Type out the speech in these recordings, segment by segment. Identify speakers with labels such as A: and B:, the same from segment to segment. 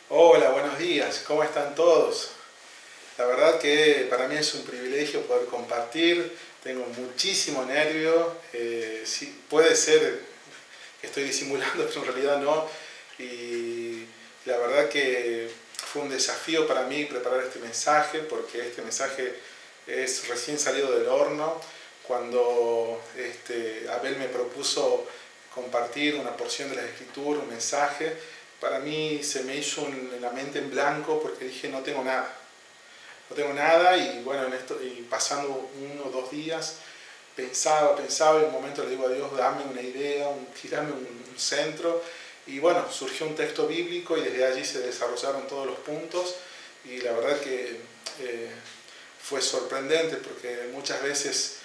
A: Hola, buenos días, ¿cómo están todos? La verdad que para mí es un privilegio poder compartir, tengo muchísimo nervio, sí, puede ser que estoy disimulando, pero en realidad no, y la verdad que fue un desafío para mí preparar este mensaje, porque este mensaje es recién salido del horno, cuando Abel me propuso compartir una porción de la escritura, un mensaje, para mí se me hizo la mente en blanco porque dije no tengo nada. No tengo nada y bueno, y pasando 1 o 2 días pensaba y en un momento le digo a Dios, dame una idea, tirame un centro. Y bueno, surgió un texto bíblico y desde allí se desarrollaron todos los puntos y la verdad que eh, fue sorprendente porque muchas veces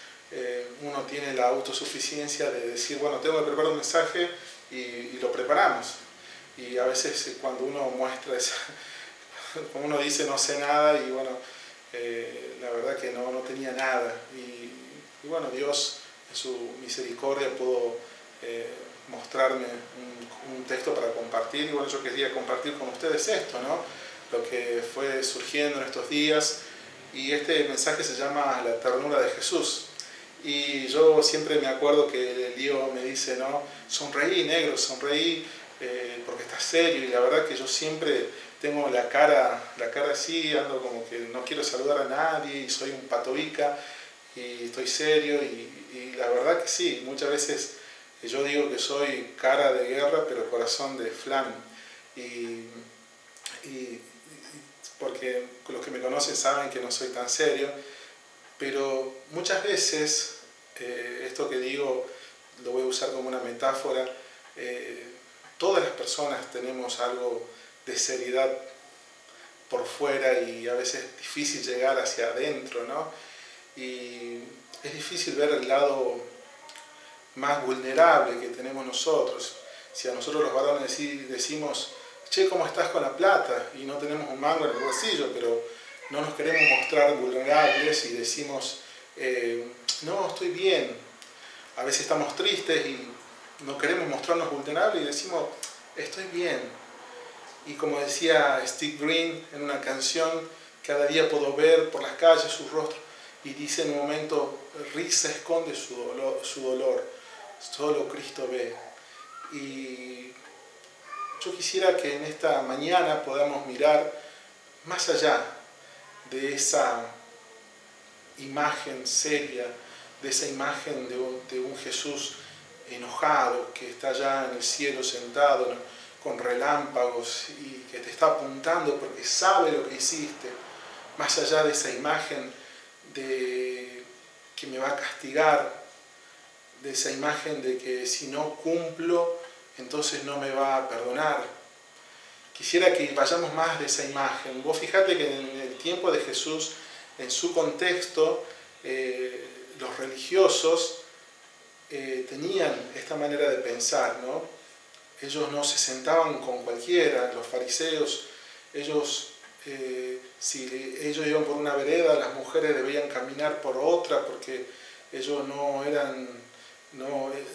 A: uno tiene la autosuficiencia de decir, bueno, tengo que preparar un mensaje y lo preparamos. Y a veces cuando uno muestra esa, como uno dice no sé nada y bueno, la verdad que no tenía nada. Y bueno, Dios en su misericordia pudo mostrarme un texto para compartir y bueno, yo quería compartir con ustedes esto, ¿no? Lo que fue surgiendo en estos días y este mensaje se llama La ternura de Jesús. Y yo siempre me acuerdo que Lío me dice, no, sonreí negro, sonreí porque estás serio y la verdad que yo siempre tengo la cara así, ando como que no quiero saludar a nadie y soy un patoica y estoy serio y la verdad que sí, muchas veces yo digo que soy cara de guerra pero corazón de flan y, y porque los que me conocen saben que no soy tan serio, pero muchas veces esto que digo lo voy a usar como una metáfora, eh, todas las personas tenemos algo de seriedad por fuera y a veces es difícil llegar hacia adentro, ¿no? Y es difícil ver el lado más vulnerable que tenemos nosotros. Si a nosotros los varones decimos, che, ¿cómo estás con la plata? Y no tenemos un mango en el bolsillo, pero no nos queremos mostrar vulnerables y decimos, no, estoy bien. A veces estamos tristes y no queremos mostrarnos vulnerables y decimos, estoy bien. Y como decía Steve Green en una canción, cada día puedo ver por las calles su rostro y dice en un momento, risa esconde su dolor, solo Cristo ve. Y yo quisiera que en esta mañana podamos mirar más allá de esa imagen seria, de esa imagen de un Jesús enojado que está allá en el cielo sentado, ¿no?, con relámpagos y que te está apuntando porque sabe lo que hiciste, más allá de esa imagen de que me va a castigar, de esa imagen de que si no cumplo, entonces no me va a perdonar. Quisiera que vayamos más de esa imagen. Vos fijate que en el tiempo de Jesús, en su contexto, los religiosos tenían esta manera de pensar, ¿no? Ellos no se sentaban con cualquiera, los fariseos, si ellos iban por una vereda, las mujeres debían caminar por otra porque ellos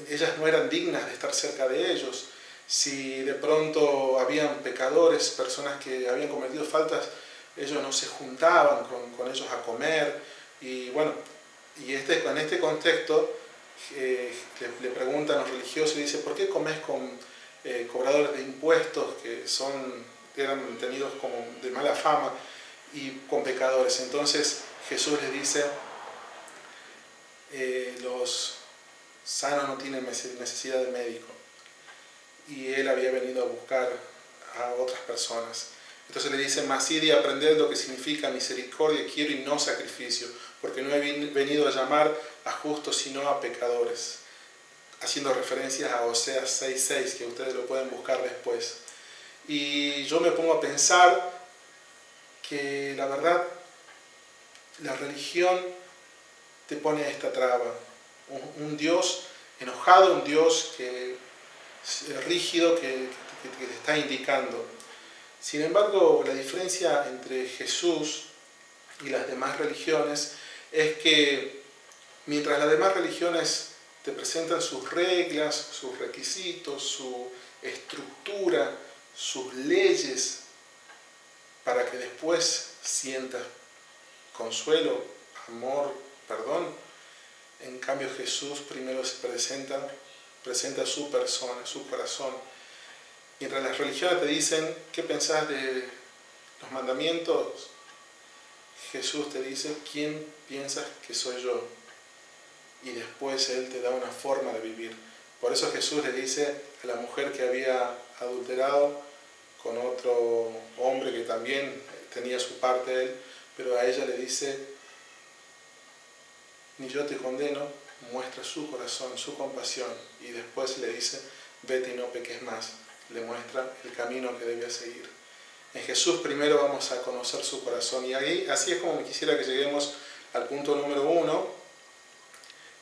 A: ellas no eran dignas de estar cerca de ellos. Si de pronto habían pecadores, personas que habían cometido faltas, ellos no se juntaban con ellos a comer. Y bueno, en este contexto le preguntan a los religiosos y dice, ¿por qué comes con cobradores de impuestos que eran tenidos como de mala fama y con pecadores? Entonces Jesús les dice, los sanos no tienen necesidad de médico y él había venido a buscar a otras personas. Entonces le dice, mas id y aprended lo que significa misericordia quiero y no sacrificio, porque no he venido a llamar a justos sino a pecadores, haciendo referencias a Oseas 6:6, que ustedes lo pueden buscar después. Y yo me pongo a pensar que la verdad, la religión te pone esta traba, un Dios enojado, un Dios rígido que te está indicando. Sin embargo, la diferencia entre Jesús y las demás religiones es que mientras las demás religiones te presentan sus reglas, sus requisitos, su estructura, sus leyes, para que después sientas consuelo, amor, perdón. En cambio Jesús primero se presenta su persona, su corazón. Mientras las religiones te dicen, ¿qué pensás de los mandamientos? Jesús te dice, ¿quién piensas que soy yo? Y después Él te da una forma de vivir. Por eso Jesús le dice a la mujer que había adulterado con otro hombre que también tenía su parte de Él, pero a ella le dice, ni yo te condeno, muestra su corazón, su compasión, y después le dice, vete y no peques más, le muestra el camino que debe seguir. En Jesús primero vamos a conocer su corazón, y ahí, así es como quisiera que lleguemos al punto número 1,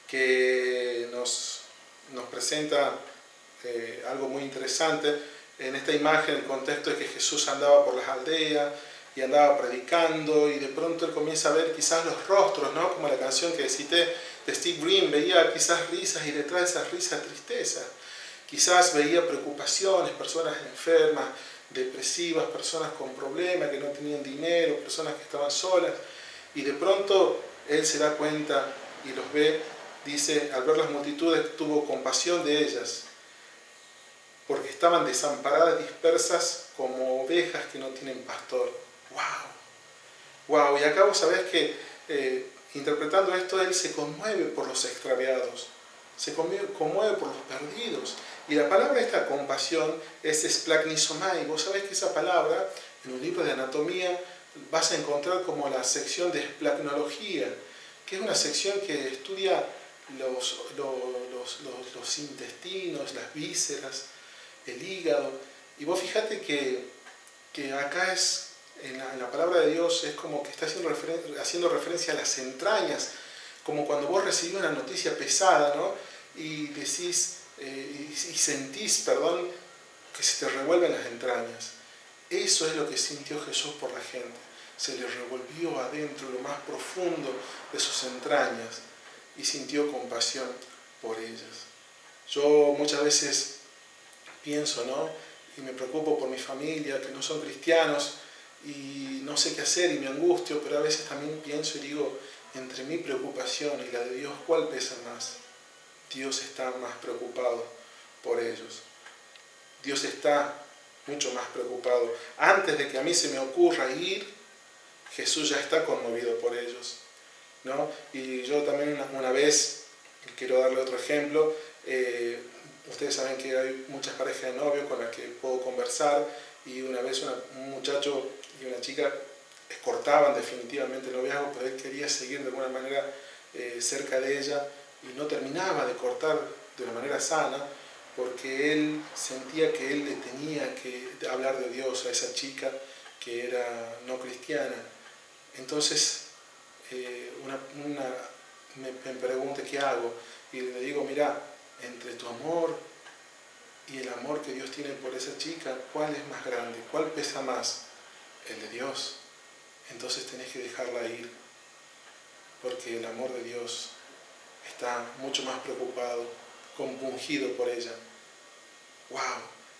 A: que nos presenta algo muy interesante. En esta imagen el contexto es que Jesús andaba por las aldeas y andaba predicando, y de pronto él comienza a ver quizás los rostros, ¿no? Como la canción que cité de Steve Green, veía quizás risas y detrás de esas risas tristeza. Quizás veía preocupaciones, personas enfermas, depresivas, personas con problemas, que no tenían dinero, personas que estaban solas, y de pronto él se da cuenta y los ve. Dice, al ver las multitudes tuvo compasión de ellas, porque estaban desamparadas, dispersas como ovejas que no tienen pastor. ¡Wow! ¡Wow! Y acá vos sabés que interpretando esto, él se conmueve por los extraviados, se conmueve por los perdidos. Y la palabra esta compasión es esplagnisomai. Vos sabés que esa palabra, en un libro de anatomía, vas a encontrar como la sección de esplagnología, que es una sección que estudia los intestinos, las vísceras, el hígado. Y vos fíjate que acá es, en la palabra de Dios, es como que está haciendo referencia a las entrañas, como cuando vos recibís una noticia pesada, ¿no? Y decís, y sentís, perdón, que se te revuelven las entrañas. Eso es lo que sintió Jesús por la gente. Se le revolvió adentro, lo más profundo de sus entrañas, y sintió compasión por ellas. Yo muchas veces pienso, ¿no? Y me preocupo por mi familia, que no son cristianos, y no sé qué hacer y me angustio, pero a veces también pienso y digo, entre mi preocupación y la de Dios, ¿cuál pesa más? Dios está más preocupado por ellos. Dios está mucho más preocupado. Antes de que a mí se me ocurra ir, Jesús ya está conmovido por ellos, ¿no? Y yo también una vez, quiero darle otro ejemplo, ustedes saben que hay muchas parejas de novios con las que puedo conversar, y una vez un muchacho y una chica cortaban definitivamente el noviazgo, pero él quería seguir de alguna manera cerca de ella, y no terminaba de cortar de una manera sana, porque él sentía que él le tenía que hablar de Dios a esa chica que era no cristiana. Entonces me pregunta qué hago, y le digo, mira, entre tu amor y el amor que Dios tiene por esa chica, ¿cuál es más grande? ¿Cuál pesa más? El de Dios. Entonces tenés que dejarla ir, porque el amor de Dios está mucho más preocupado, compungido por ella. ¡Wow!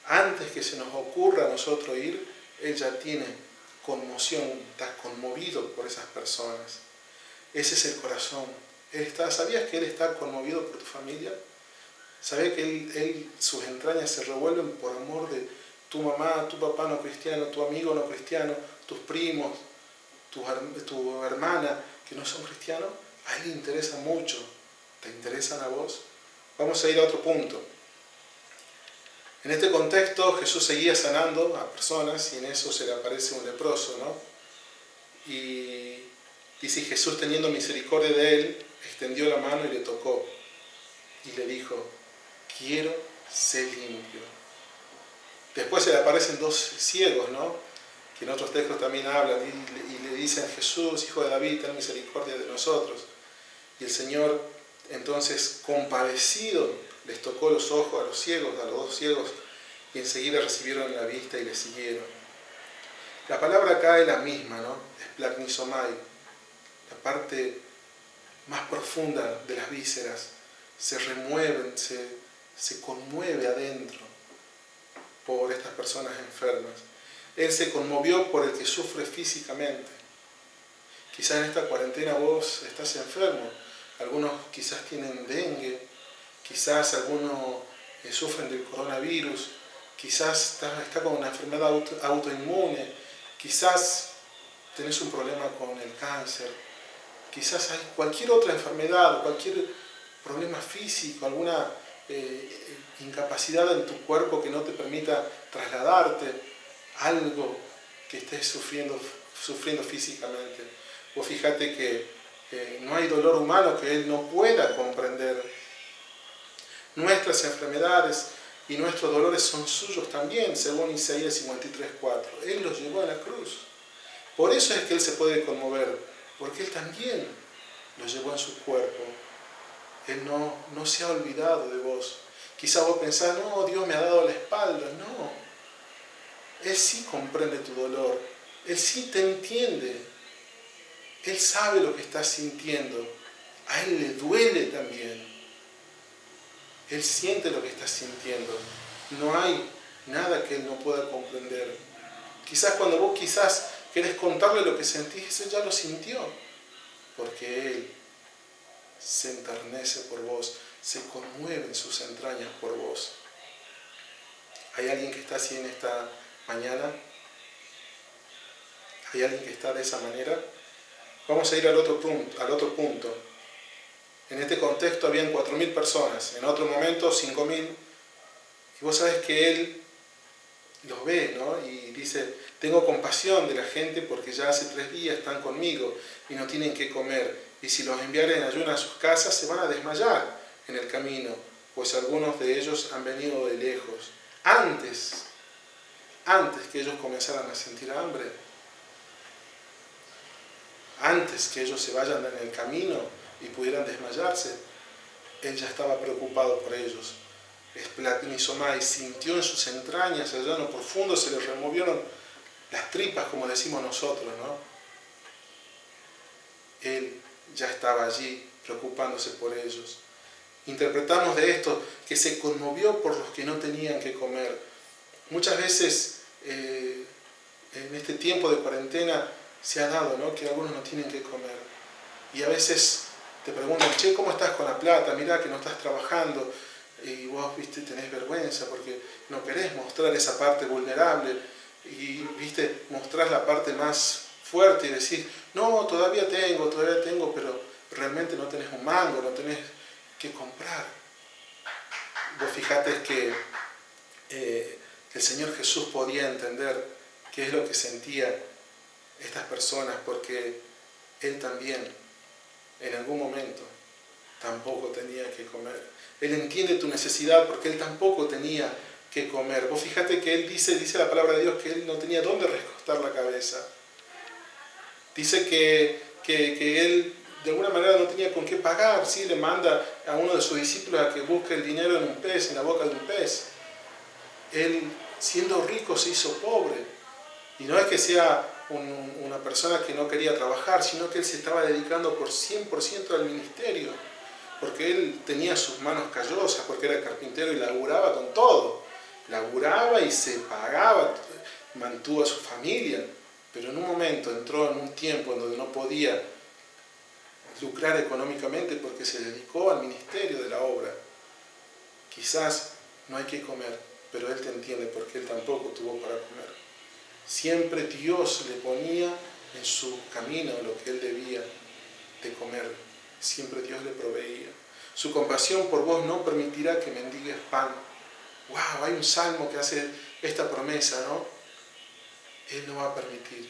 A: Antes que se nos ocurra a nosotros ir, Él ya tiene conmoción, está conmovido por esas personas. Ese es el corazón. ¿Sabías que Él está conmovido por tu familia? ¿Sabías que sus entrañas se revuelven por amor de tu mamá, tu papá no cristiano, tu amigo no cristiano, tus primos, tu hermana que no son cristianos? A Él le interesa mucho. ¿Te interesan a vos? Vamos a ir a otro punto. En este contexto, Jesús seguía sanando a personas, y en eso se le aparece un leproso, ¿no? Y dice, Jesús, teniendo misericordia de él, extendió la mano y le tocó, y le dijo, quiero ser limpio. Después se le aparecen dos ciegos, ¿no? Que en otros textos también hablan, y le dicen, Jesús, hijo de David, ten misericordia de nosotros. Y el Señor, entonces, compadecido, les tocó los ojos a los dos ciegos, y enseguida recibieron la vista y le siguieron. La palabra acá es la misma, ¿no? Esplagnisomai, la parte más profunda de las vísceras, se remueven, se conmueve adentro por estas personas enfermas. Él se conmovió por el que sufre físicamente. Quizás en esta cuarentena vos estás enfermo, algunos quizás tienen dengue, quizás algunos sufren del coronavirus, quizás está con una enfermedad autoinmune, quizás tenés un problema con el cáncer, quizás hay cualquier otra enfermedad, cualquier problema físico, alguna incapacidad en tu cuerpo que no te permita trasladarte, algo que estés sufriendo físicamente. Vos fíjate que no hay dolor humano que Él no pueda comprender. Nuestras enfermedades y nuestros dolores son suyos también, según Isaías 53:4. Él los llevó a la cruz. Por eso es que Él se puede conmover, porque Él también los llevó en su cuerpo. Él no se ha olvidado de vos. Quizá vos pensás, no, Dios me ha dado la espalda. No, Él sí comprende tu dolor. Él sí te entiende. Él sabe lo que estás sintiendo. A Él le duele también. Él siente lo que estás sintiendo. No hay nada que Él no pueda comprender. Quizás cuando vos querés contarle lo que sentís, Él ya lo sintió. Porque Él se enternece por vos, se conmueve en sus entrañas por vos. ¿Hay alguien que está así en esta mañana? ¿Hay alguien que está de esa manera? Vamos a ir al otro punto. En este contexto habían 4.000 personas, en otro momento 5.000. Y vos sabés que Él los ve, ¿no? Y dice, tengo compasión de la gente porque ya hace 3 días están conmigo y no tienen qué comer. Y si los enviaren en ayuno a sus casas, se van a desmayar en el camino, pues algunos de ellos han venido de lejos. Antes que ellos comenzaran a sentir hambre, antes que ellos se vayan en el camino y pudieran desmayarse, Él ya estaba preocupado por ellos. Esplatinizomai, sintió en sus entrañas, allá en lo profundo, se le removieron las tripas, como decimos nosotros, ¿no? Él ya estaba allí preocupándose por ellos. Interpretamos de esto que se conmovió por los que no tenían que comer. Muchas veces en este tiempo de cuarentena se ha dado, ¿no?, que algunos no tienen que comer. Y a veces te preguntan, che, ¿cómo estás con la plata? Mirá que no estás trabajando. Y vos, viste, tenés vergüenza porque no querés mostrar esa parte vulnerable. Y, viste, mostrás la parte más fuerte y decís, no, todavía tengo, pero realmente no tenés un mango, no tenés que comprar. Vos fijate que el Señor Jesús podía entender qué es lo que sentían estas personas, porque Él también, en algún momento, tampoco tenía que comer. Él entiende tu necesidad porque Él tampoco tenía que comer. Vos fíjate que Él dice la palabra de Dios, que Él no tenía dónde recostar la cabeza. Dice que Él de alguna manera no tenía con qué pagar, ¿sí? Le manda a uno de sus discípulos a que busque el dinero en un pez, en la boca de un pez. Él, siendo rico, se hizo pobre. Y no es que sea una persona que no quería trabajar, sino que Él se estaba dedicando por 100% al ministerio. Porque Él tenía sus manos callosas, porque era carpintero y laburaba con todo. Laburaba y se pagaba, mantuvo a su familia. Pero en un momento entró en un tiempo en donde no podía lucrar económicamente porque se dedicó al ministerio de la obra. Quizás no hay que comer, pero Él te entiende porque Él tampoco tuvo para comer. Siempre Dios le ponía en su camino lo que Él debía de comer. Siempre Dios le proveía. Su compasión por vos no permitirá que mendigues pan. ¡Wow! Hay un salmo que hace esta promesa, ¿no? Él no va a permitir.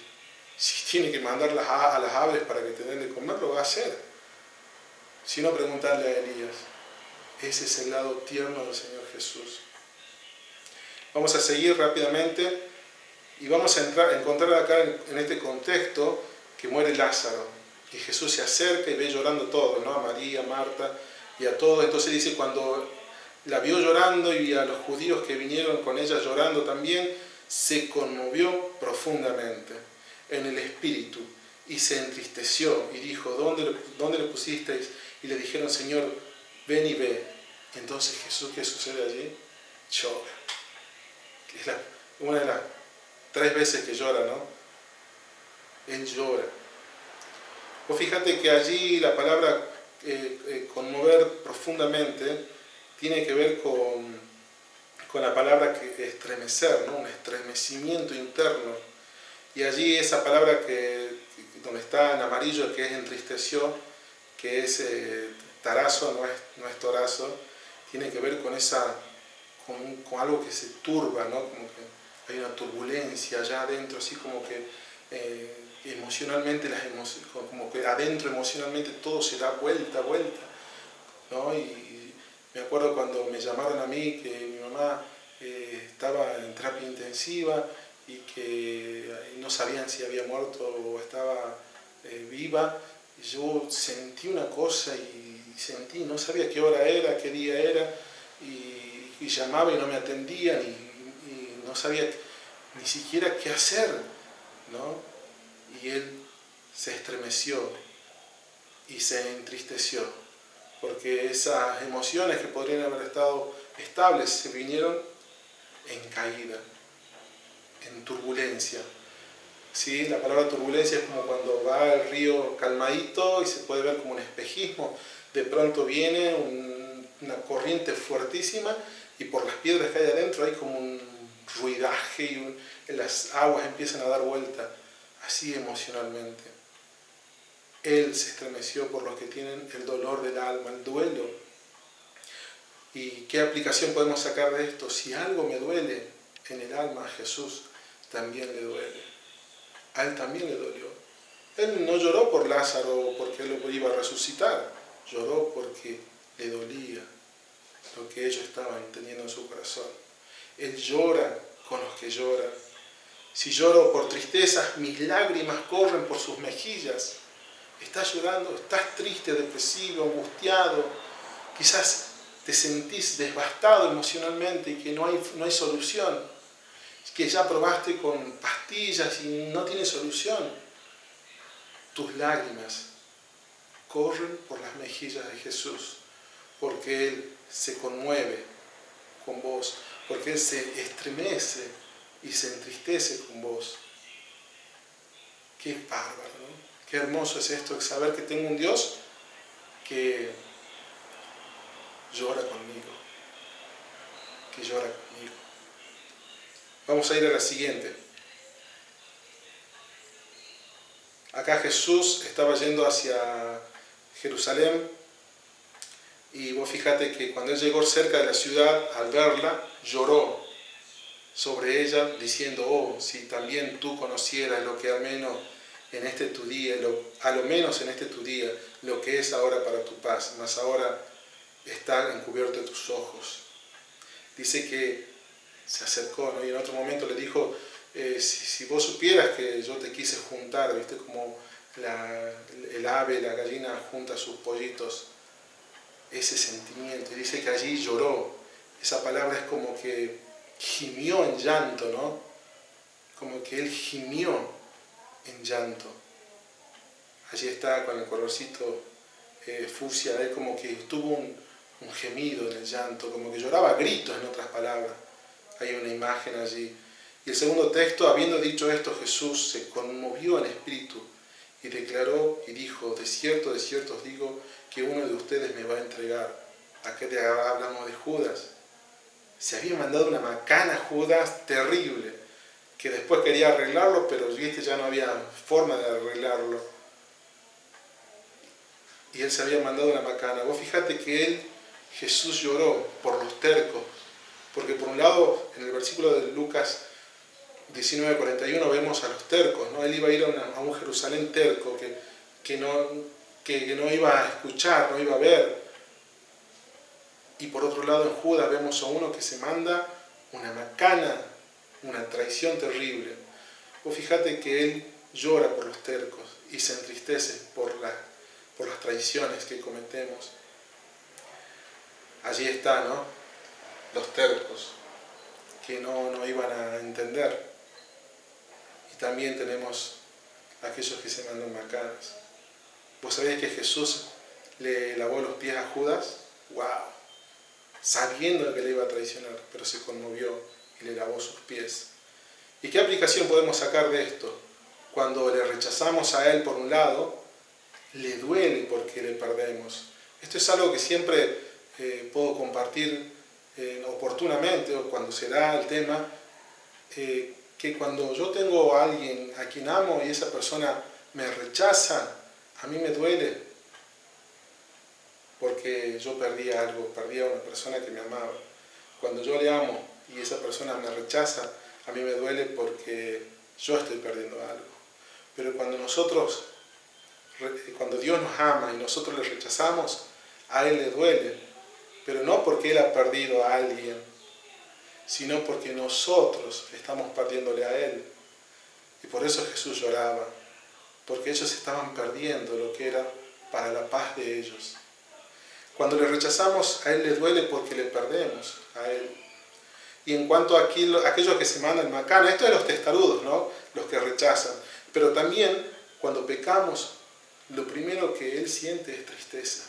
A: Si tiene que mandar a las aves para que te den de comer, lo va a hacer. Si no, preguntarle a Elías. Ese es el lado tierno del Señor Jesús. Vamos a seguir rápidamente y vamos a encontrar acá en este contexto que muere Lázaro. Y Jesús se acerca y ve llorando todos, ¿no? A María, a Marta y a todos. Entonces dice, cuando la vio llorando y a los judíos que vinieron con ella llorando también, se conmovió profundamente en el espíritu y se entristeció y dijo, ¿dónde le pusisteis? Y le dijeron, Señor, ven y ve. Y entonces Jesús, ¿qué sucede allí? Llora. Es una de las 3 veces que llora, ¿no? Él llora. Vos fíjate que allí la palabra conmover profundamente tiene que ver con la palabra que estremecer, ¿no? Un estremecimiento interno. Y allí esa palabra donde está en amarillo, que es entristeció, que es tarazo, no es torazo, tiene que ver con algo que se turba, ¿no? Como que hay una turbulencia allá adentro, así como que emocionalmente, como que adentro emocionalmente todo se da vuelta, ¿no? Y me acuerdo cuando me llamaron a mí que mi mamá estaba en terapia intensiva y que no sabían si había muerto o estaba viva. Y yo sentí una cosa no sabía qué hora era, qué día era, y llamaba y no me atendían y no sabía ni siquiera qué hacer, ¿no? Y él se estremeció y se entristeció, porque esas emociones que podrían haber estado estables se vinieron en caída, en turbulencia. ¿Sí? La palabra turbulencia es como cuando va el río calmadito y se puede ver como un espejismo. De pronto viene una corriente fuertísima y por las piedras que hay adentro hay como un ruidaje y las aguas empiezan a dar vuelta. Así emocionalmente. Él se estremeció por los que tienen el dolor del alma, el duelo. ¿Y qué aplicación podemos sacar de esto? Si algo me duele en el alma, a Jesús también le duele. A él también le dolió. Él no lloró por Lázaro porque él lo iba a resucitar, lloró porque le dolía lo que ellos estaban teniendo en su corazón. Él llora con los que lloran. Si lloro por tristezas, mis lágrimas corren por sus mejillas. Estás llorando, estás triste, depresivo, angustiado, quizás te sentís devastado emocionalmente y que no hay solución, que ya probaste con pastillas y no tiene solución. Tus lágrimas corren por las mejillas de Jesús, porque Él se conmueve con vos, porque Él se estremece y se entristece con vos. Qué bárbaro, ¿no? Qué hermoso es esto, saber que tengo un Dios que llora conmigo, que llora conmigo. Vamos a ir a la siguiente. Acá Jesús estaba yendo hacia Jerusalén y vos fíjate que cuando Él llegó cerca de la ciudad, al verla, lloró sobre ella diciendo, oh, si también tú conocieras lo que al menos en este tu día, a lo menos en este tu día, lo que es ahora para tu paz, mas ahora está encubierto de tus ojos. Dice que se acercó, ¿no? Y en otro momento le dijo, si vos supieras que yo te quise juntar, ¿viste? Como el ave, la gallina junta sus pollitos, ese sentimiento. Y dice que allí lloró. Esa palabra es como que gimió en llanto, ¿no? Como que él gimió en llanto. Allí está con el colorcito fucsia, él como que tuvo un gemido en el llanto, como que lloraba a gritos, en otras palabras. Hay una imagen allí. Y el segundo texto, habiendo dicho esto, Jesús se conmovió en espíritu y declaró y dijo, de cierto os digo que uno de ustedes me va a entregar. Acá hablamos de Judas. Se había mandado una macana Judas terrible, que después quería arreglarlo, pero viste, ya no había forma de arreglarlo. Y él se había mandado una macana. Vos fíjate que Jesús lloró por los tercos, porque por un lado, en el versículo de Lucas 19:41 vemos a los tercos, ¿no? Él iba a ir a un Jerusalén terco que no iba a escuchar, no iba a ver. Y por otro lado en Judas vemos a uno que se manda una macana, una traición terrible. Vos fíjate que él llora por los tercos y se entristece por las traiciones que cometemos. Allí está, ¿no? Los tercos que no iban a entender. Y también tenemos aquellos que se mandan macanas. ¿Vos sabías que Jesús le lavó los pies a Judas? ¡Wow! Sabiendo que le iba a traicionar, pero se conmovió y le lavó sus pies. ¿Y qué aplicación podemos sacar de esto? Cuando le rechazamos a Él por un lado, le duele porque le perdemos. Esto es algo que siempre puedo compartir oportunamente, o cuando se da el tema, que cuando yo tengo a alguien a quien amo y esa persona me rechaza, a mí me duele, porque yo perdí algo, perdí a una persona que me amaba. Cuando yo le amo y esa persona me rechaza, a mí me duele porque yo estoy perdiendo algo. Pero cuando Dios nos ama y nosotros le rechazamos, a Él le duele, pero no porque Él ha perdido a alguien, sino porque nosotros estamos perdiéndole a Él. Y por eso Jesús lloraba, porque ellos estaban perdiendo lo que era para la paz de ellos. Cuando le rechazamos, a Él le duele porque le perdemos a Él. Y en cuanto a aquellos que se mandan macana, esto de los testarudos, ¿no? Los que rechazan. Pero también, cuando pecamos, lo primero que Él siente es tristeza.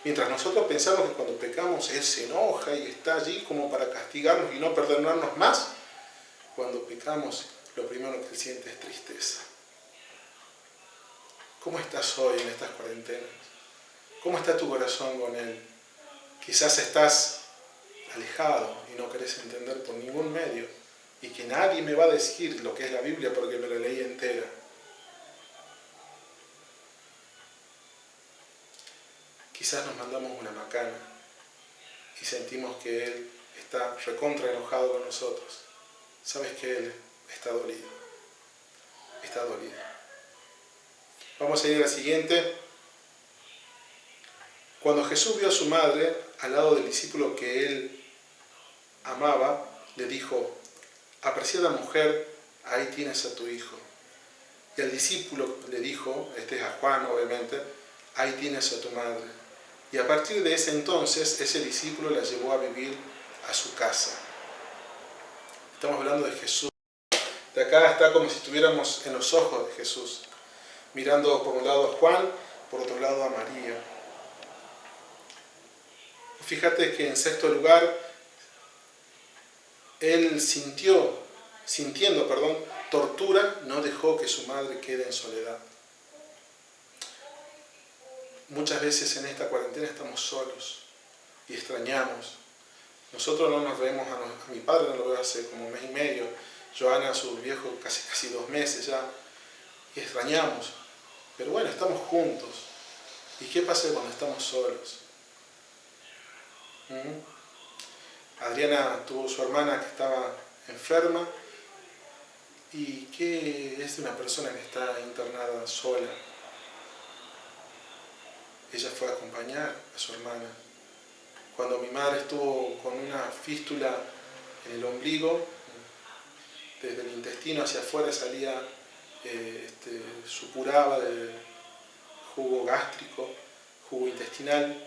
A: Mientras nosotros pensamos que cuando pecamos Él se enoja y está allí como para castigarnos y no perdonarnos más, cuando pecamos, lo primero que Él siente es tristeza. ¿Cómo estás hoy en estas cuarentenas? ¿Cómo está tu corazón con Él? Quizás estás alejado y no querés entender por ningún medio, y que nadie me va a decir lo que es la Biblia porque me la leí entera. Quizás nos mandamos una macana y sentimos que Él está recontra enojado con nosotros. Sabes que Él está dolido. Está dolido. Vamos a ir a la siguiente. Cuando Jesús vio a su madre al lado del discípulo que Él amaba, le dijo: apreciada mujer, ahí tienes a tu hijo. Y al discípulo le dijo, este es a Juan obviamente, ahí tienes a tu madre. Y a partir de ese entonces, ese discípulo la llevó a vivir a su casa. Estamos hablando de Jesús. De acá está como si estuviéramos en los ojos de Jesús, mirando por un lado a Juan, por otro lado a María. Fíjate que en sexto lugar, Él sintiendo, tortura, no dejó que su madre quede en soledad. Muchas veces en esta cuarentena estamos solos y extrañamos. Nosotros no nos vemos, a mi padre no lo veo hace como un mes y medio, Joana a su viejo casi 2 meses ya, y extrañamos. Pero bueno, estamos juntos. ¿Y qué pasa cuando estamos solos? Adriana tuvo su hermana que estaba enferma, y que es una persona que está internada sola. Ella fue a acompañar a su hermana. Cuando mi madre estuvo con una fístula en el ombligo, desde el intestino hacia afuera salía, supuraba de jugo gástrico, jugo intestinal,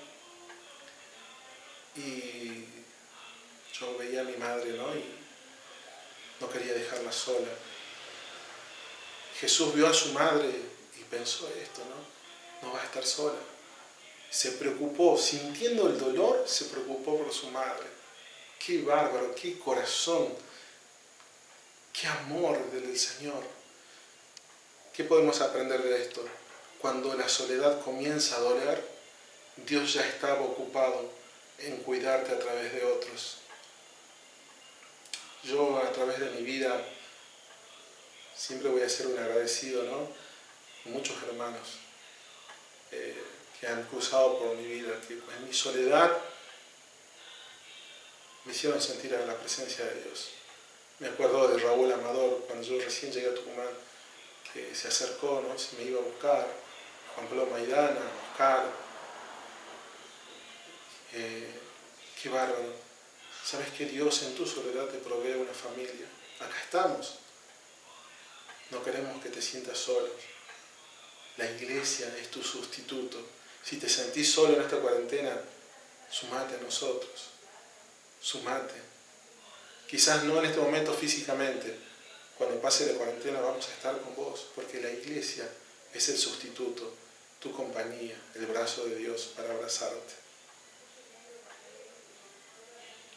A: y yo veía a mi madre, ¿no? Y no quería dejarla sola. Jesús vio a su madre y pensó esto, ¿no? No va a estar sola. Se preocupó, sintiendo el dolor, se preocupó por su madre. Qué bárbaro, qué corazón, qué amor del Señor. ¿Qué podemos aprender de esto? Cuando la soledad comienza a doler, Dios ya estaba ocupado en cuidarte a través de otros. Yo, a través de mi vida, siempre voy a ser un agradecido, ¿no? Muchos hermanos que han cruzado por mi vida, que en mi soledad me hicieron sentir la presencia de Dios. Me acuerdo de Raúl Amador, cuando yo recién llegué a Tucumán, que se acercó, ¿no? Se me iba a buscar, Juan Pablo Maidana, Oscar. Qué bárbaro. ¿Sabes que Dios en tu soledad te provee una familia? Acá estamos. No queremos que te sientas solo. La iglesia es tu sustituto. Si te sentís solo en esta cuarentena, sumate a nosotros. Sumate. Quizás no en este momento físicamente. Cuando pase la cuarentena vamos a estar con vos, porque la iglesia es el sustituto, tu compañía, el brazo de Dios para abrazarte.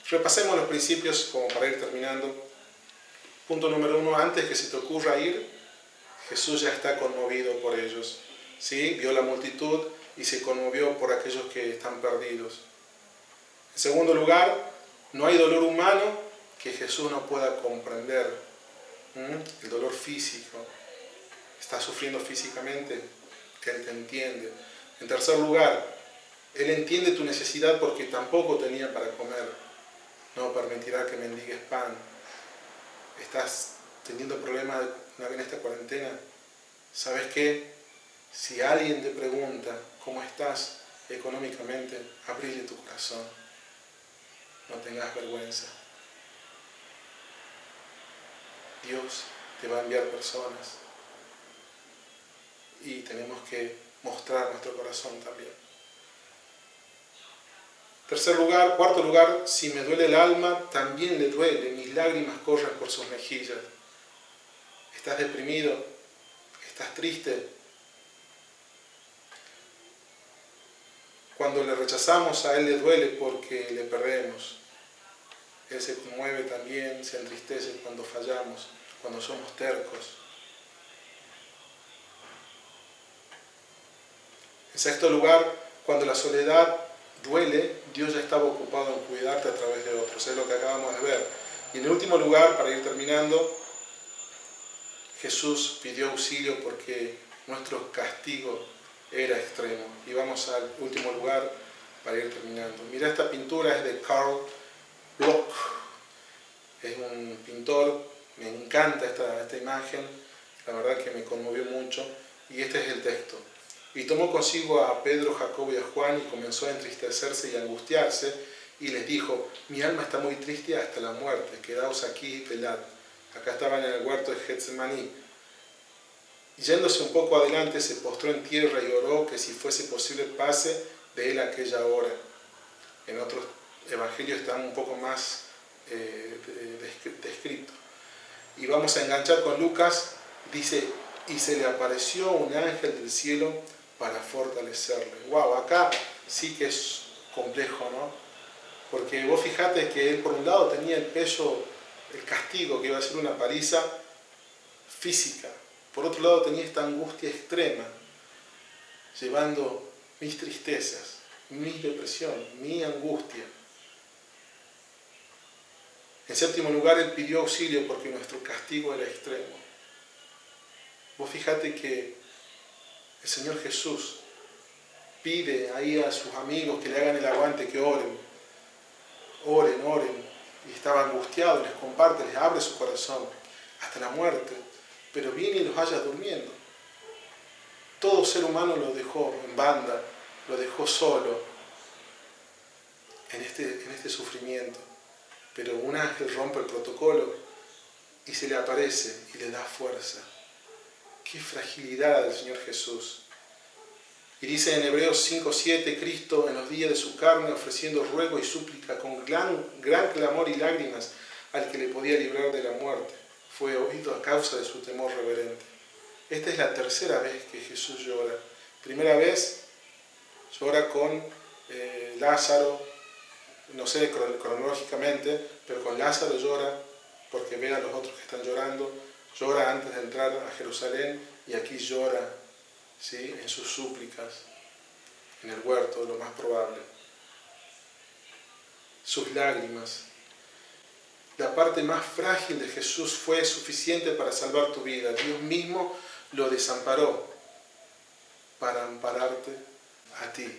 A: Repasemos los principios como para ir terminando. Punto número 1, antes que se te ocurra ir, Jesús ya está conmovido por ellos. ¿Sí? Vio la multitud y se conmovió por aquellos que están perdidos. En segundo lugar, no hay dolor humano que Jesús no pueda comprender. El dolor físico. Estás sufriendo físicamente, Él te entiende. En tercer lugar, Él entiende tu necesidad porque tampoco tenía para comer. No permitirá que mendigues pan. Estás teniendo problemas en esta cuarentena. ¿Sabes qué? Si alguien te pregunta cómo estás económicamente, abrile tu corazón. No tengas vergüenza. Dios te va a enviar personas. Y tenemos que mostrar nuestro corazón también. Cuarto lugar, si me duele el alma, también le duele. Mis lágrimas corren por sus mejillas. ¿Estás deprimido? ¿Estás triste? Cuando le rechazamos, a Él le duele porque le perdemos. Él se conmueve también, se entristece cuando fallamos, cuando somos tercos. En sexto lugar, cuando la soledad duele, Dios ya estaba ocupado en cuidarte a través de otros. Es lo que acabamos de ver. Y en último lugar, para ir terminando, Jesús pidió auxilio porque nuestro castigo era extremo. Y vamos al último lugar para ir terminando. Mira, esta pintura es de Carl Bloch. Es un pintor, me encanta esta imagen, la verdad que me conmovió mucho. Y este es el texto. Y tomó consigo a Pedro, Jacobo y a Juan y comenzó a entristecerse y a angustiarse. Y les dijo, mi alma está muy triste hasta la muerte, quedaos aquí y velad. Acá estaban en el huerto de Getsemaní. Yéndose un poco adelante, se postró en tierra y oró que si fuese posible pase de él aquella hora. En otros evangelios está un poco más descrito. Y vamos a enganchar con Lucas, dice, y se le apareció un ángel del cielo para fortalecerle. Wow, acá sí que es complejo, ¿no? Porque vos fijate que él por un lado tenía el peso, el castigo, que iba a ser una paliza física. Por otro lado tenía esta angustia extrema, llevando mis tristezas, mi depresión, mi angustia. En séptimo lugar, él pidió auxilio porque nuestro castigo era extremo. Vos fíjate que el Señor Jesús pide ahí a sus amigos que le hagan el aguante, que oren. Oren, oren. Y estaba angustiado, les comparte, les abre su corazón hasta la muerte. Pero viene y los halla durmiendo. Todo ser humano lo dejó en banda, lo dejó solo en este sufrimiento. Pero un ángel rompe el protocolo y se le aparece y le da fuerza. ¡Qué fragilidad del Señor Jesús! Y dice en Hebreos 5:7, Cristo en los días de su carne, ofreciendo ruego y súplica con gran clamor y lágrimas al que le podía librar de la muerte, fue oído a causa de su temor reverente. Esta es la tercera vez que Jesús llora. Primera vez llora con Lázaro, no sé cronológicamente, pero con Lázaro llora porque ve a los otros que están llorando, llora antes de entrar a Jerusalén y aquí llora, ¿sí?, en sus súplicas, en el huerto, lo más probable. Sus lágrimas. La parte más frágil de Jesús fue suficiente para salvar tu vida. Dios mismo lo desamparó para ampararte a ti.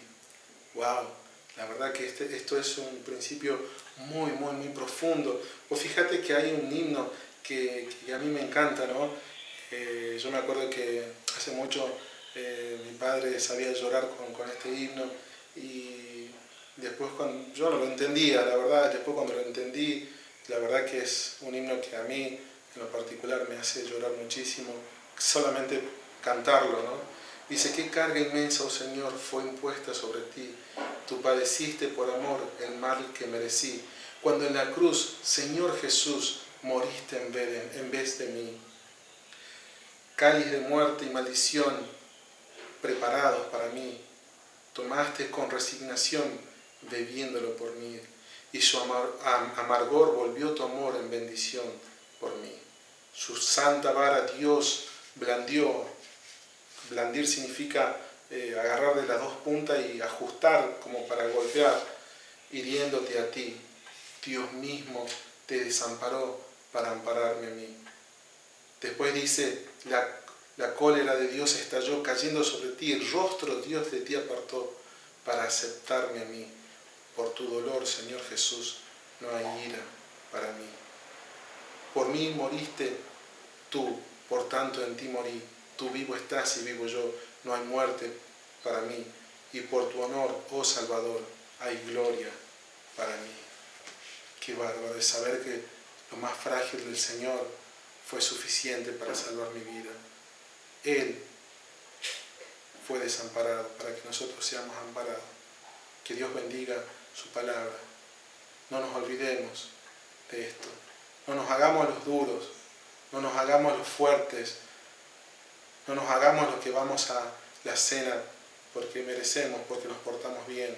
A: ¡Wow! La verdad que esto es un principio muy, muy, muy profundo. Vos fíjate que hay un himno que a mí me encanta, ¿no? Yo me acuerdo que hace mucho mi padre sabía llorar con este himno y después cuando yo no lo entendía, la verdad, después cuando lo entendí, la verdad que es un himno que a mí en lo particular me hace llorar muchísimo, solamente cantarlo, ¿no? Dice, qué carga inmensa, oh Señor, fue impuesta sobre ti. Tú padeciste por amor el mal que merecí. Cuando en la cruz, Señor Jesús, moriste en vez de mí. Cáliz de muerte y maldición preparados para mí. Tomaste con resignación, bebiéndolo por mí. Y su amargor volvió tu amor en bendición por mí. su santa vara Dios blandió. Blandir significa agarrar de las dos puntas y ajustar como para golpear, hiriéndote a ti. Dios mismo te desamparó para ampararme a mí. Después dice, la cólera de Dios estalló cayendo sobre ti, el rostro Dios de ti apartó para aceptarme a mí. Por tu dolor, Señor Jesús, no hay ira para mí. Por mí moriste tú, por tanto en ti morí. Tú vivo estás y vivo yo, no hay muerte para mí. Y por tu honor, oh Salvador, hay gloria para mí. Qué bárbaro es saber que lo más frágil del Señor fue suficiente para salvar mi vida. Él fue desamparado para que nosotros seamos amparados. Que Dios bendiga su palabra. No nos olvidemos de esto. No nos hagamos los duros, no nos hagamos los fuertes, no nos hagamos los que vamos a la cena porque merecemos, porque nos portamos bien.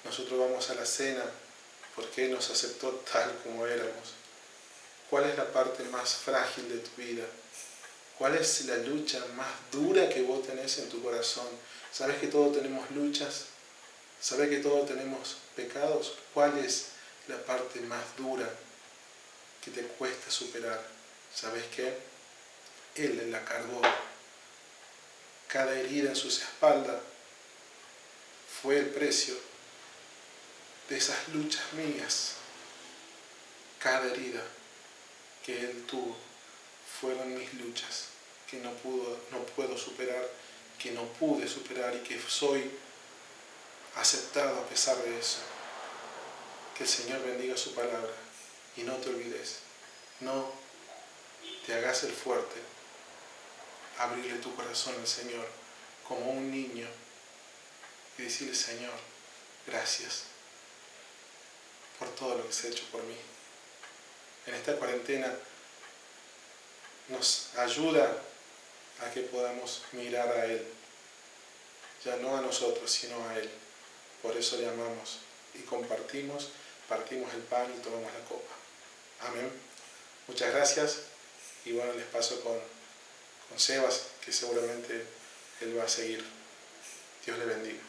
A: Nosotros vamos a la cena porque Él nos aceptó tal como éramos. ¿Cuál es la parte más frágil de tu vida? ¿Cuál es la lucha más dura que vos tenés en tu corazón? ¿Sabes que todos tenemos luchas? ¿Sabes que todos tenemos pecados? ¿Cuál es la parte más dura que te cuesta superar? ¿Sabes qué? Él la cargó. Cada herida en sus espaldas fue el precio de esas luchas mías. Cada herida que Él tuvo fueron mis luchas que no puedo superar, que no pude superar y que soy aceptado a pesar de eso. Que el Señor bendiga su palabra y no te olvides, no te hagas el fuerte, abrirle tu corazón al Señor como un niño y decirle: Señor, gracias por todo lo que has hecho por mí. En esta cuarentena nos ayuda a que podamos mirar a Él, ya no a nosotros, sino a Él. Por eso le amamos y compartimos, partimos el pan y tomamos la copa. Amén. Muchas gracias y bueno, les paso con Sebas, que seguramente él va a seguir. Dios le bendiga.